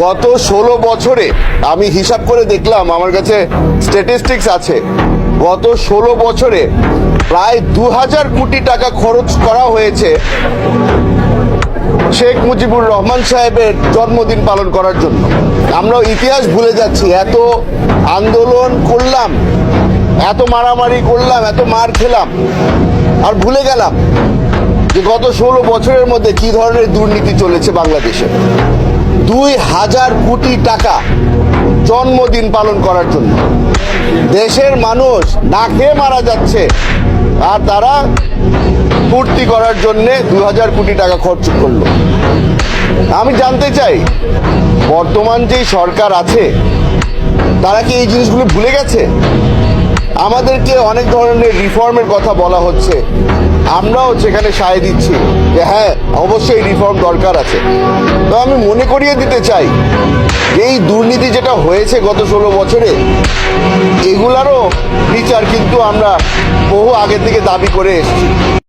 গত 16 বছরে আমি হিসাব করে দেখলাম, আমার কাছে স্ট্যাটিস্টিক্স আছে, গত 16 বছরে প্রায় 2000 কোটি টাকা খরচ করা হয়েছে শেখ মুজিবুর রহমান সাহেবের জন্মদিন পালন করার জন্য। আমরা ইতিহাস ভুলে যাচ্ছি, এত আন্দোলন করলাম, এত মারামারি করলাম, এত মার খেলাম, আর ভুলে গেলাম যে গত 16 বছরের মধ্যে কি ধরনের দুর্নীতি চলেছে বাংলাদেশে। 2000 কোটি টাকা জন্মদিন পালন করার জন্য দেশের মানুষ না খেয়ে মারা যাচ্ছে, আর তারা ফুর্তি করার জন্যে 2000 কোটি টাকা খরচ করলো। আমি জানতে চাই, বর্তমান যেই সরকার আছে তারা কি এই জিনিসগুলো ভুলে গেছে? আমাদেরকে অনেক ধরনের রিফর্মের কথা বলা হচ্ছে, আমরাও সেখানে সায় দিচ্ছি যে হ্যাঁ অবশ্যই রিফর্ম দরকার আছে। তো আমি মনে করিয়ে দিতে চাই যে এই দুর্নীতি যেটা হয়েছে গত 16 বছরে, এগুলারও বিচার কিন্তু আমরা বহু আগে থেকে দাবি করে এসেছি।